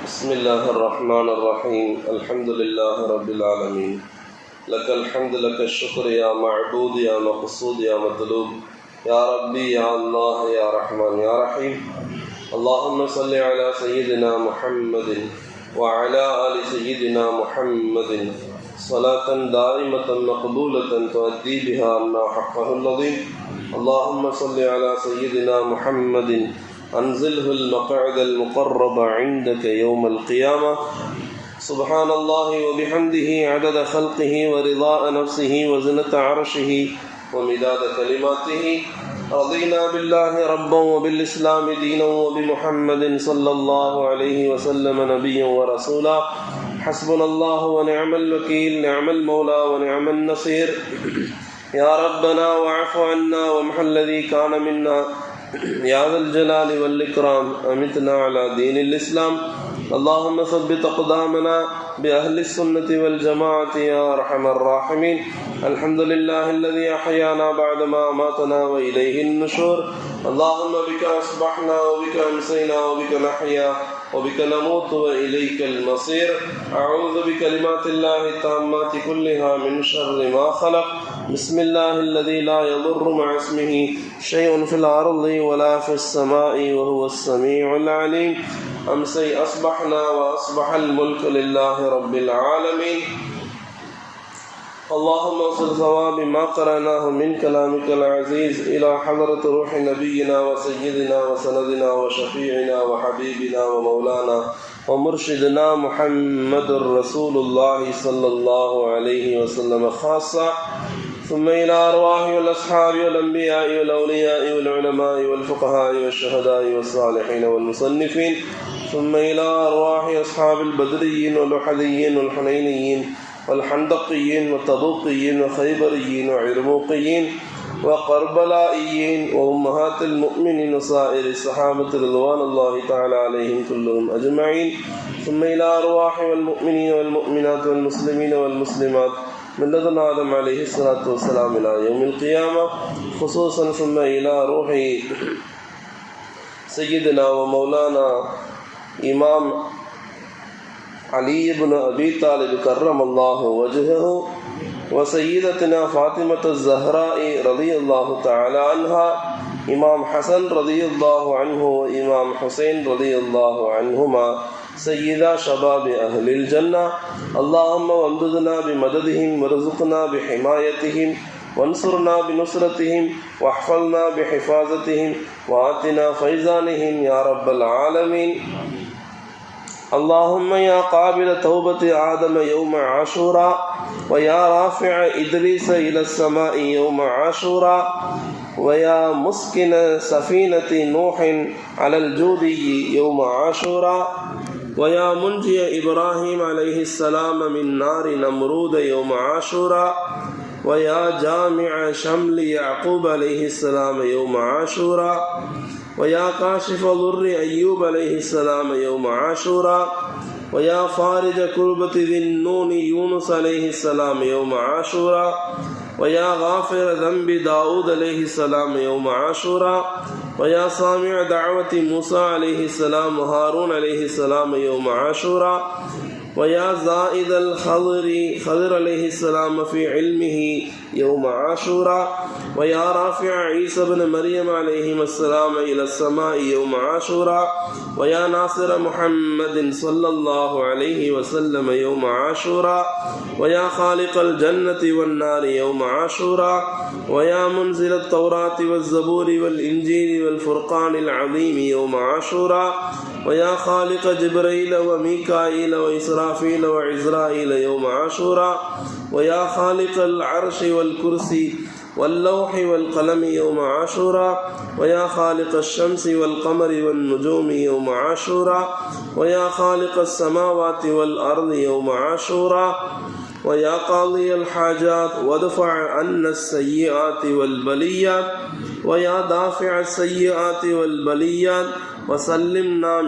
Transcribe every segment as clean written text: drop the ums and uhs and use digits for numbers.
بسم الله الرحمن الرحيم الحمد لله رب العالمين لك الحمد لك الشكر يا معبود يا مقصود يا مطلوب يا ربي يا الله يا رحمن يا رحيم اللهم صل على سيدنا محمد وعلى آل سيدنا محمد صلاة دائمة مقبولة تؤدي بها عنا حقه العظيم اللهم صل على سيدنا محمد أنزله المقعد المقرب عندك يوم القيامة سبحان الله وبحمده عدد خلقه ورضاء نفسه وزنة عرشه ومداد كلماته رضينا بالله ربا وبالإسلام دينا وبمحمد صلى الله عليه وسلم نبيا ورسولا حسبنا الله ونعم الوكيل نعم المولى ونعم النصير يا ربنا واعف عنا وامح الذي كان منا يا ذا الجلال والإكرام أمتنا على دين الإسلام اللهم ثبت أقدامنا بأهل السنة والجماعة يا أرحم الراحمين الحمد لله الذي أحيانا بعدما أماتنا وإليه النشور اللهم بك أصبحنا وبك أمسينا وبك نحيا وبك نموت وإليك المصير أعوذ بكلمات الله التامات كلها من شر ما خلق بسم الله الذي لا يضر مع اسمه شيء في الأرض ولا في السماء وهو السميع العليم أمسي أصبحنا وأصبح الملك لله رب العالمين اللهم وصل ثواب ما قرأناه من كلامك العزيز إلى حضرة روح نبينا وسيدنا وسندنا وشفيعنا وحبيبنا ومولانا ومرشدنا محمد رسول الله صلى الله عليه وسلم خاصة ثم إلى أرواح والأصحاب والأنبياء والأولياء والعلماء والفقهاء والشهداء والصالحين والمصنفين ثم إلى أرواح أصحاب البدريين والأحديين والحنينيين والحندقيين والتبوقيين وخيبريين وعرموقيين وقربلائيين وأمهات المؤمنين وسائر الصحابة رضوان الله تعالى عليهم كلهم أجمعين ثم إلى أرواح والمؤمنين والمؤمنات والمسلمين والمسلمات من لدن آدم عليه الصلاة والسلام إلى يوم القيامة خصوصا ثم إلى روح سيدنا ومولانا إمام علي بن أبي طالب كرم الله وجهه وسيدتنا فاطمة الزهراء رضي الله تعالى عنها إمام حسن رضي الله عنه وإمام حسين رضي الله عنهما سيدا شباب أهل الجنة اللهم وامددنا بمددهم ورزقنا بحمايتهم وانصرنا بنصرتهم واحفظنا بحفاظتهم وآتنا فيضانهم يا رب العالمين اللهم يا قابل توبة آدم يوم عاشوراء ويا رافع إدريس إلى السماء يوم عاشوراء ويا مسكن سفينة نوح على الجودي يوم عاشوراء ويا منجي إبراهيم عليه السلام من نار نمرود يوم عاشوراء ويا جامع شمل يعقوب عليه السلام يوم عاشوراء ويا كاشف ضر أيوب عليه السلام يوم عاشوراء ويا فارج كربة ذي النون يونس عليه السلام يوم عاشوراء ويا غافر ذنب داود عليه السلام يوم عاشوراء ويا سامع دعوة موسى عليه السلام وهارون عليه السلام يوم عاشوراء ويا زائد خضر عليه السلام في علمه يوم عاشوراء ويا رافع عيسى بن مريم عليهم السلام إلى السماء يوم عاشوراء ويا ناصر محمد صلى الله عليه وسلم يوم عاشوراء ويا خالق الجنة والنار يوم عاشوراء ويا منزل التوراة والزبور والإنجيل والفرقان العظيم يوم عاشوراء ويا خالق جبريل وميكائيل وإسرافيل وعزرائيل يوم عاشوراء ويا خالق العرش والكرسي واللوح والقلم يوم عاشوراء ويا خالق الشمس والقمر والنجوم يوم عاشوراء ويا خالق السماوات والأرض يوم عاشوراء ويا قاضي الحاجات وادفع عنا السيئات والبليات ويا دافع السيئات والبليات وسلمنا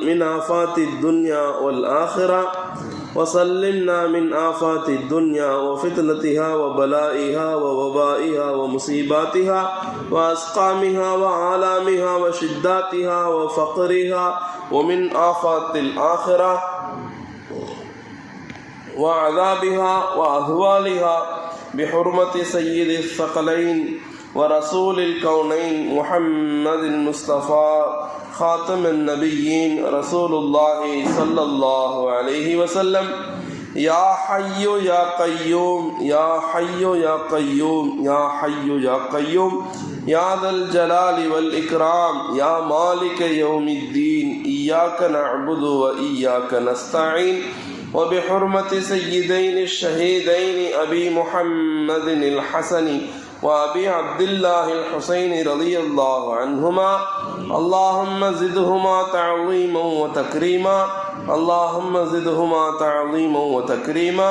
من آفات الدنيا والآخرة وسلمنا من آفات الدنيا وفتنتها وبلائها ووبائها ومصيباتها وأسقامها وآلامها وشداتها وفقرها ومن آفات الآخرة وعذابها وأهوالها بحرمة سيد الثقلين ورسول الكونين محمد المصطفى خاتم النبيين رسول الله صلى الله عليه وسلم يا حي يا قيوم يا حي يا قيوم يا حي يا قيوم يا ذا الجلال والإكرام يا مالك يوم الدين إياك نعبد وإياك نستعين وبحرمة سيدين الشهيدين أبي محمد الحسن وأبي عبد الله الحسين رضي الله عنهما اللهم زدهما تعظيما وتكريما اللهم زدهما تعظيما وتكريما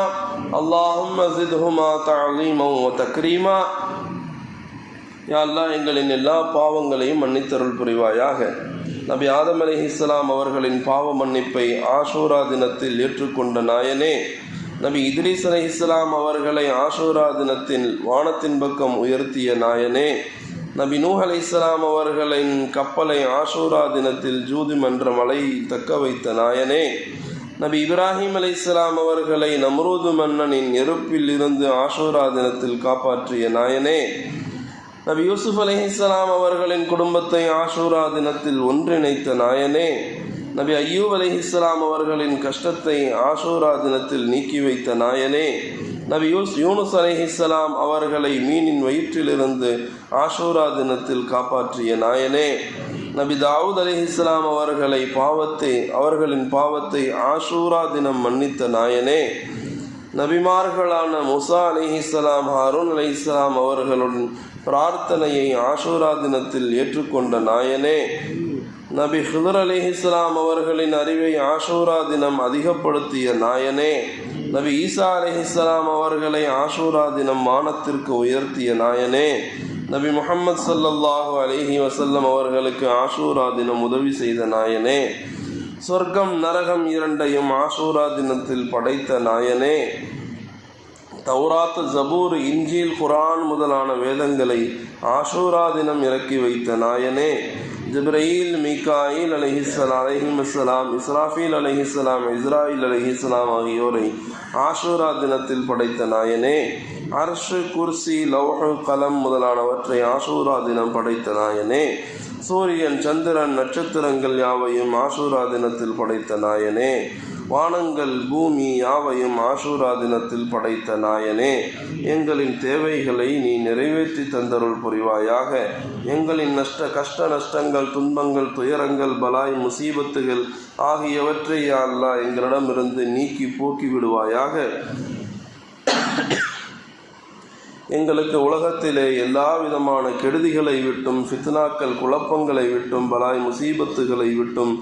اللهم زدهما تعظيما وتكريما யா அல்லாஹ் எங்களின் எல்லா பாவங்களையும் மன்னித்தருள் புரிவாயாக. நபி ஆதம் அலைஹிஸ்ஸலாம் அவர்களின் பாவ மன்னிப்பை ஆஷூரா தினத்தில் ஏற்றுக்கொண்ட நாயனே, நபி இத்ரீஸ் அலைஹிஸ்ஸலாம் அவர்களை ஆஷூரா தினத்தில் வானத்தின் பக்கம் உயர்த்திய நாயனே, நபி நூஹ் அலைஹிஸ்ஸலாம் அவர்களின் கப்பலை ஆஷூரா தினத்தில் ஜூதி மன்ற மலையில் தக்க வைத்த நாயனே, நபி இப்ராஹிம் அலைஹிஸ்ஸலாம் அவர்களை நம்ரூது மன்னனின் நெருப்பில் இருந்து ஆஷூரா தினத்தில் காப்பாற்றிய நாயனே, நபி யூசுப் அலைஹிஸ்ஸலாம் அவர்களின் குடும்பத்தை ஆஷூரா தினத்தில் ஒன்றிணைத்த நாயனே, நபி அய்யூப் அலைஹிஸ்ஸலாம் அவர்களின் கஷ்டத்தை ஆஷூரா தினத்தில் நீக்கி வைத்த நாயனே, நபி யூனுஸ் அலைஹிஸ்ஸலாம் அவர்களை மீனின் வயிற்றிலிருந்து ஆஷூரா தினத்தில் காப்பாற்றிய நாயனே, நபி தாவூத் அலைஹிஸ்ஸலாம் அவர்களின் பாவத்தை ஆஷூரா தினம் மன்னித்த நாயனே, நபிமார்களான முசா அலைஹிஸ்ஸலாம், ஹாரூன் அலைஹிஸ்ஸலாம் அவர்களுடன் பிரார்த்தனையை ஆஷூரா தினத்தில் ஏற்றுக்கொண்ட நாயனே, நபி ஹுதர் அலைஹிஸ்ஸலாம் அவர்களின் அறிவை ஆஷூரா தினம் அதிகப்படுத்திய நாயனே, நபி ஈசா அலைஹிஸ்ஸலாம் அவர்களை ஆஷூரா தினம் வானத்திற்கு உயர்த்திய நாயனே, நபி முஹம்மது ஸல்லல்லாஹு அலைஹி வஸல்லம் அவர்களுக்கு ஆஷூரா தினம் உதவி செய்த நாயனே, சொர்க்கம் நரகம் இரண்டையும் ஆஷூரா தினத்தில் படைத்த நாயனே, தௌராத், ஜபூர், இன்ஜீல், குர்ஆன் முதலான வேதங்களை ஆஷூரா தினம் இறக்கி வைத்த நாயனே, ஜிப்ரீல், மீகாயில் அலைஹிஸ்ஸலாம், இஸ்ராஃபீல் அலைஹிஸ்ஸலாம், இஸ்ராயில் அலைஹிஸ்ஸலாம் ஆகியோரை ஆஷூரா தினத்தில் படைத்த நாயனே, அர்ஷ், குர்சி, லௌஹ், கலம் முதலானவற்றை ஆஷூரா தினம் படைத்த நாயனே, சூரியன், சந்திரன், நட்சத்திரங்கள் யாவையும் ஆஷூரா தினத்தில் படைத்த நாயனே, வானங்கள், பூமி யாவையும் ஆஷூரா தினத்தில் படைத்த நாயனே, எங்களின் தேவைகளை நீ நிறைவேற்றி தந்தருள் புரிவாயாக. எங்களின் கஷ்ட நஷ்டங்கள், துன்பங்கள், துயரங்கள், பலாய், முசீபத்துகள் ஆகியவற்றை யா அல்லாஹ் எங்களிடமிருந்து நீக்கி போக்கி விடுவாயாக. எங்களுக்கு உலகத்திலே எல்லா விதமான கெடுதிகளை விட்டும், ஃபித்னாக்கள், குழப்பங்களை விட்டும், பலாய் முசீபத்துகளை விட்டும்,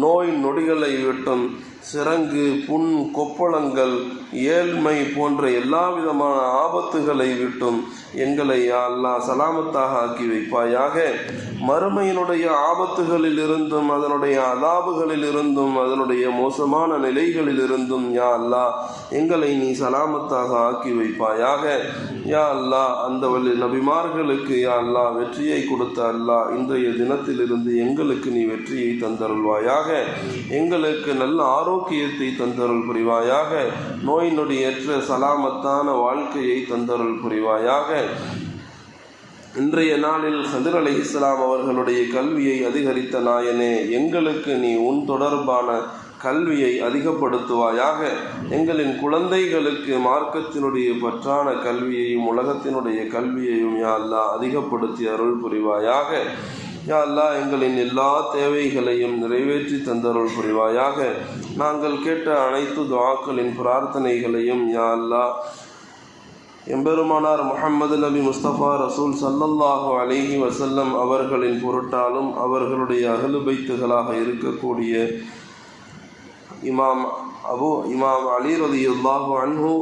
நோய் நொடிகளை விட்டும், சிரங்கு, புண், கொப்பளங்கள், ஏழ்மை போன்ற எல்லா விதமான ஆபத்துகளை விட்டும் எங்களை யா அல்லாஹ் சலாமத்தாக ஆக்கி வைப்பாயாக. மறுமையினுடைய ஆபத்துகளில் இருந்தும், அதனுடைய அதாபுகளில் இருந்தும், அதனுடைய மோசமான நிலைகளில் இருந்தும் யா அல்லாஹ் எங்களை நீ சலாமத்தாக ஆக்கி வைப்பாயாக. யா அல்லாஹ் அந்த நபிமார்களுக்கு யா அல்லாஹ் வெற்றியை கொடுத்த அல்லாஹ் இன்றைய தினத்திலிருந்து எங்களுக்கு நீ வெற்றியை தந்தருள்வாயாக. எங்களுக்கு நல்ல ஆரோக்கியத்தை தந்தருள் புரிவாயாக. நோய் நொடியற்ற சலாமத்தான வாழ்க்கையை தந்தருள் புரிவாயாக. இன்றைய நாளில் ஹிதர் அலைஹிஸ்ஸலாம் அவர்களுடைய கல்வியை அதிகரித்த நாயனே, எங்களுக்கு நீ உன் தொடர்பான கல்வியை அதிகப்படுத்துவாயாக. எங்களின் குழந்தைகளுக்கு மார்க்கத்தினுடைய பற்றான கல்வியையும் உலகத்தினுடைய கல்வியையும் யா அல்லாஹ் அதிகப்படுத்தி அருள் புரிவாயாக. யா அல்லாஹ் எங்களின் எல்லா தேவைகளையும் நிறைவேற்றி தந்தருள் புரிவாயாக. நாங்கள் கேட்ட அனைத்து துஆக்களின் பிரார்த்தனைகளையும் யா அல்லாஹ் எம்பெருமானார் முஹம்மது நபி முஸ்தபா ரசூல் ஸல்லல்லாஹு அலைஹி வஸல்லம் அவர்களின் பொருட்டாலும், அவர்களுடைய அஹ்லு பைத்துகளாக இருக்கக்கூடிய இமாம் அலி ரலியல்லாஹு அன்ஹு,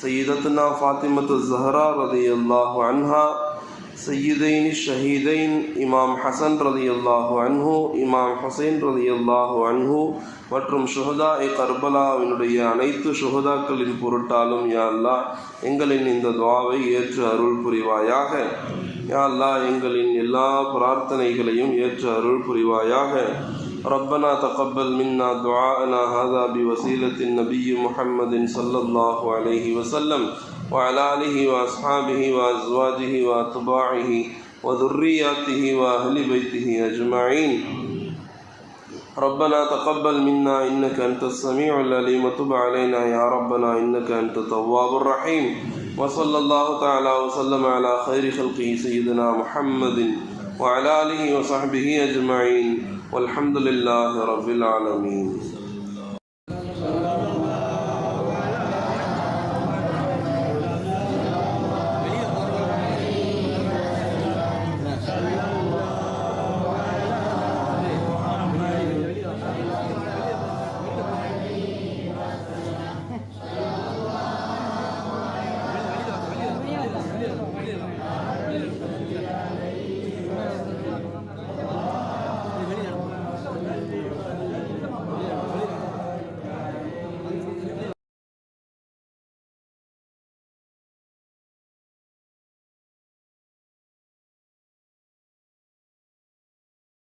சையதத்துனா ஃபாத்திமத்து ஸஹ்ரா ரலியல்லாஹு அன்ஹா, சையீதைன் ஷஹீதைன் இமாம் ஹசன் ரலியல்லாஹு அன்ஹு, இமாம் ஹுசைன் ரலியல்லாஹு அன்ஹு மற்றும் ஷுஹதா-இ கர்பலாவினுடைய அனைத்து ஷுஹதாக்களின் பொருட்டாலும் யா அல்லாஹ் எங்களின் இந்த துஆவை ஏற்று அருள் புரிவாயாக. யா அல்லாஹ் எங்களின் எல்லா பிரார்த்தனைகளையும் ஏற்று அருள் புரிவாயாக. ربنا تقبل منا دعاءنا هذا بوسيلة النبي محمد صلى الله عليه وسلم وعلى آله وأصحابه وأزواجه وأتباعه وذرياته وأهل بيته أجمعين. ربنا تقبل منا إنك أنت السميع العليم وتب علينا يا ربنا إنك أنت التواب الرحيم. وصلى الله تعالى وسلم على خير خلقه سيدنا محمد وعلى آله وصحبه أجمعين والحمد لله رب العالمين.